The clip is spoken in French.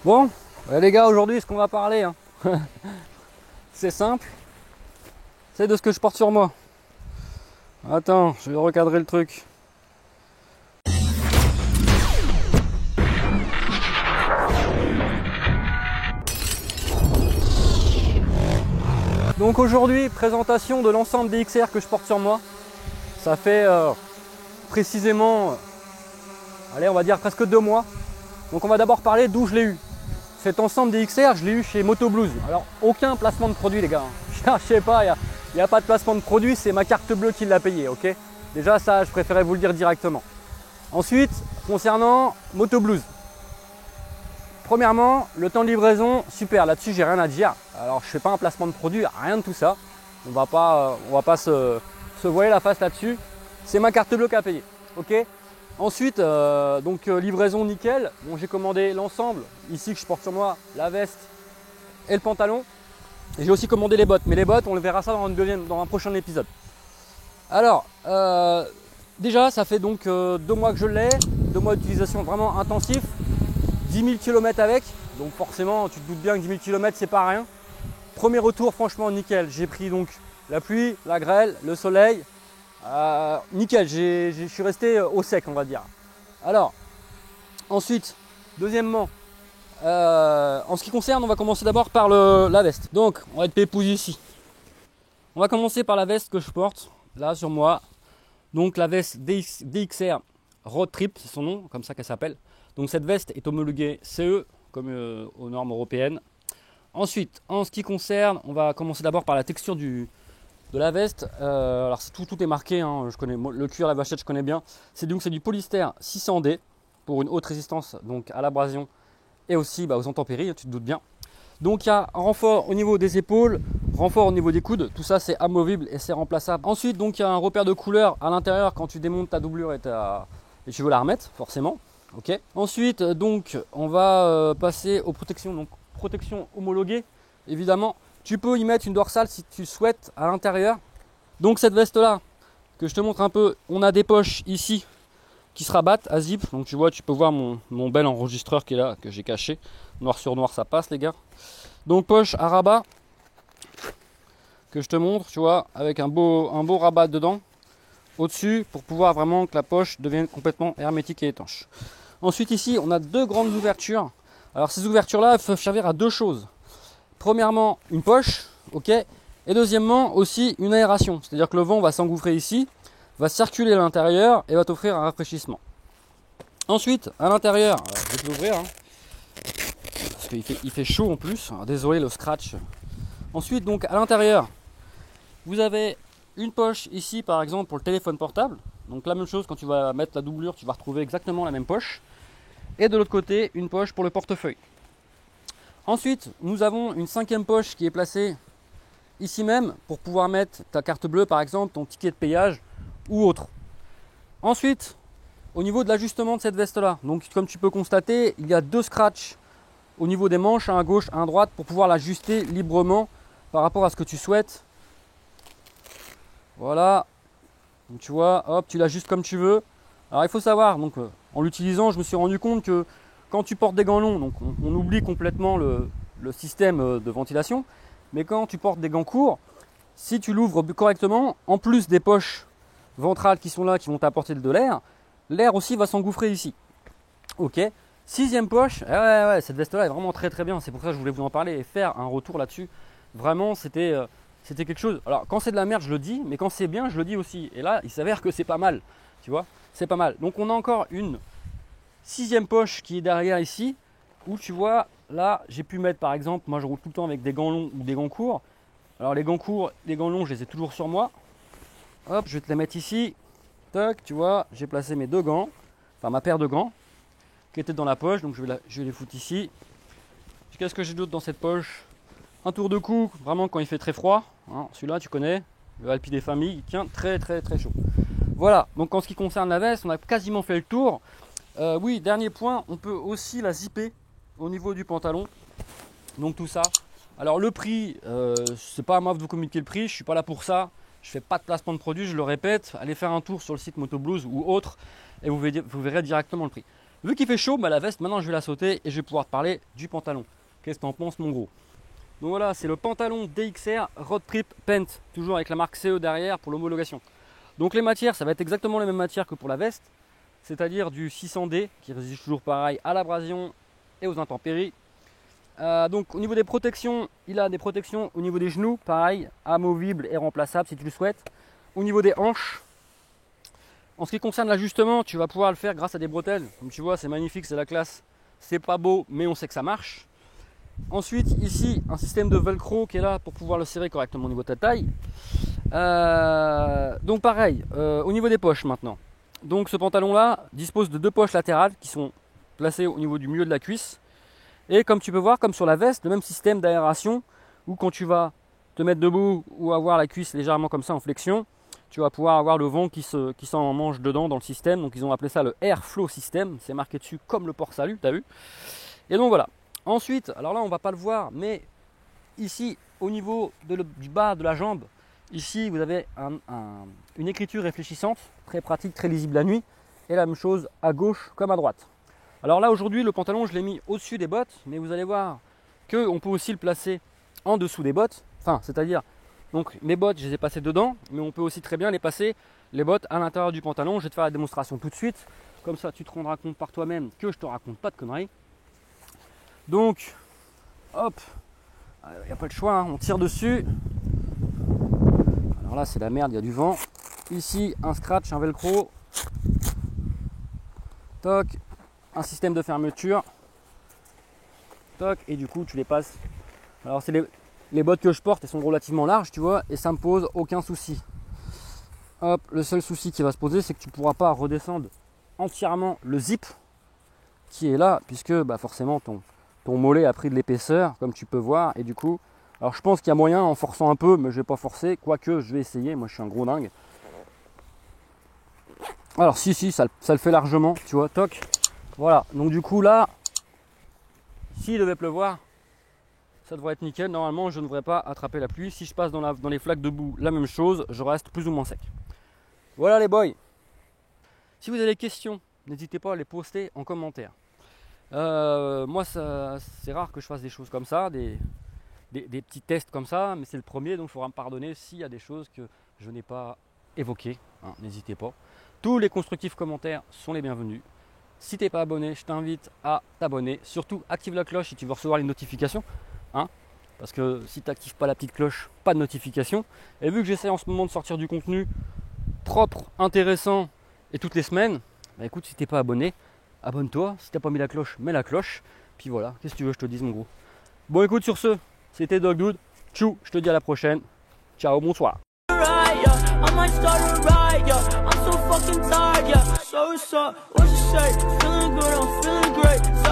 Bon, les gars, aujourd'hui, ce qu'on va parler, hein, c'est simple, c'est de ce que je porte sur moi. Attends, je vais recadrer le truc. Donc aujourd'hui, présentation de l'ensemble des XR que je porte sur moi. Ça fait précisément, allez, on va dire presque 2 mois. Donc on va d'abord parler d'où je l'ai eu. Cet ensemble des XR, je l'ai eu chez Moto Blues. Alors, aucun placement de produit, les gars. Cherchez pas, il n'y a pas de placement de produit, c'est ma carte bleue qui l'a payé, ok? Déjà, ça, je préférais vous le dire directement. Ensuite, concernant Moto Blues. Premièrement, le temps de livraison, super. Là-dessus, j'ai rien à dire. Alors, je fais pas un placement de produit, rien de tout ça. On va pas se voiler la face là-dessus. C'est ma carte bleue qui a payé, ok? Ensuite, livraison nickel. Bon, j'ai commandé l'ensemble ici que je porte sur moi, la veste et le pantalon. Et j'ai aussi commandé les bottes. Mais les bottes, on le verra ça dans un prochain épisode. Alors, déjà, ça fait donc 2 mois que je l'ai. 2 mois d'utilisation vraiment intensif. 10 000 km avec. Donc forcément, tu te doutes bien que 10 000 km, c'est pas rien. Premier retour, franchement, nickel. J'ai pris donc la pluie, la grêle, le soleil. Nickel, je suis resté au sec, on va dire. Alors, ensuite, deuxièmement, en ce qui concerne, on va commencer d'abord par la veste. Donc, on va être pépouze ici. On va commencer par la veste que je porte, là, sur moi. Donc, la veste DXR Road Trip, c'est son nom, comme ça qu'elle s'appelle. Donc, cette veste est homologuée CE, comme aux normes européennes. Ensuite, en ce qui concerne, on va commencer d'abord par la texture de la veste. Alors tout est marqué, hein, je connais le cuir, la vachette, je connais bien. C'est du polyester 600D pour une haute résistance donc à l'abrasion et aussi aux intempéries, tu te doutes bien. Donc il y a un renfort au niveau des épaules, renfort au niveau des coudes, tout ça c'est amovible et c'est remplaçable. Ensuite donc il y a un repère de couleur à l'intérieur quand tu démontes ta doublure et tu veux la remettre forcément. Ok. Ensuite donc on va passer aux protections, donc protection homologuée évidemment. Tu peux y mettre une dorsale si tu souhaites à l'intérieur. Donc cette veste là que je te montre un peu, on a des poches ici qui se rabattent à zip. Donc tu vois, tu peux voir mon bel enregistreur qui est là, que j'ai caché. Noir sur noir, ça passe les gars. Donc poche à rabat que je te montre, tu vois, avec un beau rabat dedans au-dessus pour pouvoir vraiment que la poche devienne complètement hermétique et étanche. Ensuite ici, on a 2 grandes ouvertures. Alors ces ouvertures là peuvent servir à 2 choses. Premièrement, une poche, ok, et deuxièmement aussi une aération, c'est-à-dire que le vent va s'engouffrer ici, va circuler à l'intérieur et va t'offrir un rafraîchissement. Ensuite, à l'intérieur, je vais te l'ouvrir, hein, parce qu'il fait chaud en plus, alors, désolé le scratch. Ensuite, donc à l'intérieur, vous avez une poche ici par exemple pour le téléphone portable, donc la même chose quand tu vas mettre la doublure, tu vas retrouver exactement la même poche, et de l'autre côté, une poche pour le portefeuille. Ensuite, nous avons une 5e poche qui est placée ici même pour pouvoir mettre ta carte bleue par exemple, ton ticket de payage ou autre. Ensuite, au niveau de l'ajustement de cette veste là, donc comme tu peux constater, il y a 2 scratchs au niveau des manches, un à gauche, un à droite, pour pouvoir l'ajuster librement par rapport à ce que tu souhaites. Voilà, donc tu vois, hop, tu l'ajustes comme tu veux. Alors il faut savoir, donc en l'utilisant, je me suis rendu compte que quand tu portes des gants longs, donc on oublie complètement le système de ventilation, mais quand tu portes des gants courts, si tu l'ouvres correctement, en plus des poches ventrales qui sont là, qui vont t'apporter de l'air, l'air aussi va s'engouffrer ici. Ok. 6e poche, ouais, cette veste là est vraiment très très bien, c'est pour ça que je voulais vous en parler et faire un retour là-dessus. Vraiment, c'était quelque chose. Alors quand c'est de la merde, je le dis, mais quand c'est bien, je le dis aussi. Et là, il s'avère que c'est pas mal, tu vois, c'est pas mal. Donc on a encore une 6e poche qui est derrière ici, où tu vois, là, j'ai pu mettre par exemple, moi je roule tout le temps avec des gants longs ou des gants courts. Alors les gants courts, les gants longs, je les ai toujours sur moi. Hop, je vais te les mettre ici. Toc, tu vois, j'ai placé mes 2 gants, enfin ma paire de gants, qui était dans la poche, donc je vais les foutre ici. Qu'est-ce que j'ai d'autre dans cette poche? Un tour de cou, vraiment quand il fait très froid, hein, celui-là tu connais, le Alpi des familles, il tient très très très chaud. Voilà, donc en ce qui concerne la veste, on a quasiment fait le tour. Oui, dernier point, on peut aussi la zipper au niveau du pantalon, donc tout ça. Alors le prix, c'est pas à moi de vous communiquer le prix, je suis pas là pour ça, je fais pas de placement de produit, je le répète, allez faire un tour sur le site Moto Blues ou autre et vous verrez directement le prix. Vu qu'il fait chaud, bah, la veste, maintenant je vais la sauter et je vais pouvoir te parler du pantalon. Qu'est-ce que t'en penses, mon gros? Donc voilà, c'est le pantalon DXR Road Trip Pant, toujours avec la marque CE derrière pour l'homologation. Donc les matières, ça va être exactement les mêmes matières que pour la veste, c'est-à-dire du 600D qui résiste toujours pareil à l'abrasion et aux intempéries. Donc au niveau des protections, il a des protections au niveau des genoux, pareil, amovibles et remplaçables si tu le souhaites. Au niveau des hanches, en ce qui concerne l'ajustement, tu vas pouvoir le faire grâce à des bretelles. Comme tu vois, c'est magnifique, c'est la classe. C'est pas beau, mais on sait que ça marche. Ensuite, ici, un système de velcro qui est là pour pouvoir le serrer correctement au niveau de ta taille. Donc pareil, au niveau des poches maintenant. Donc ce pantalon-là dispose de 2 poches latérales qui sont placées au niveau du milieu de la cuisse. Et comme tu peux voir, comme sur la veste, le même système d'aération où quand tu vas te mettre debout ou avoir la cuisse légèrement comme ça en flexion, tu vas pouvoir avoir le vent qui s'en mange dedans dans le système. Donc ils ont appelé ça le Airflow System. C'est marqué dessus comme le port salut, tu as vu. Et donc voilà. Ensuite, alors là on va pas le voir, mais ici au niveau du bas de la jambe, ici vous avez une écriture réfléchissante, très pratique, très lisible la nuit. Et la même chose à gauche comme à droite. Alors là aujourd'hui le pantalon je l'ai mis au-dessus des bottes, mais vous allez voir qu'on peut aussi le placer en dessous des bottes. Enfin c'est-à-dire, donc mes bottes je les ai passées dedans, mais on peut aussi très bien les passer les bottes à l'intérieur du pantalon. Je vais te faire la démonstration tout de suite, comme ça tu te rendras compte par toi-même que je te raconte pas de conneries. Donc hop, il n'y a pas de choix, hein, on tire dessus. Alors là c'est la merde, il y a du vent. Ici un scratch, un velcro. Toc, un système de fermeture. Toc, et du coup tu les passes. Alors c'est les bottes que je porte, elles sont relativement larges, tu vois, et ça me pose aucun souci. Hop, le seul souci qui va se poser, c'est que tu ne pourras pas redescendre entièrement le zip qui est là, puisque bah, forcément ton mollet a pris de l'épaisseur, comme tu peux voir, et du coup, alors je pense qu'il y a moyen en forçant un peu, mais je vais pas forcer, quoique je vais essayer, moi je suis un gros dingue. Alors si, ça le fait largement, tu vois, toc. Voilà, donc du coup là, s'il devait pleuvoir, ça devrait être nickel. Normalement, je ne devrais pas attraper la pluie. Si je passe dans les flaques de boue, la même chose, je reste plus ou moins sec. Voilà les boys. Si vous avez des questions, n'hésitez pas à les poster en commentaire. Moi, c'est rare que je fasse des choses comme ça, des petits tests comme ça, mais c'est le premier, donc il faudra me pardonner s'il y a des choses que je n'ai pas évoquées. Hein, n'hésitez pas. Tous les constructifs commentaires sont les bienvenus. Si tu n'es pas abonné, je t'invite à t'abonner. Surtout, active la cloche si tu veux recevoir les notifications. Hein, parce que si tu n'actives pas la petite cloche, pas de notification. Et vu que j'essaie en ce moment de sortir du contenu propre, intéressant et toutes les semaines, bah écoute, si tu n'es pas abonné, abonne-toi. Si tu n'as pas mis la cloche, mets la cloche. Puis voilà, qu'est-ce que tu veux que je te dise mon gros. Bon écoute, sur ce, c'était Dog Dude. Tchou, je te dis à la prochaine. Ciao, bonsoir. I might start a riot, yeah. I'm so fucking tired, yeah. So what's up? What you say? Feeling good, I'm feeling great. Sorry.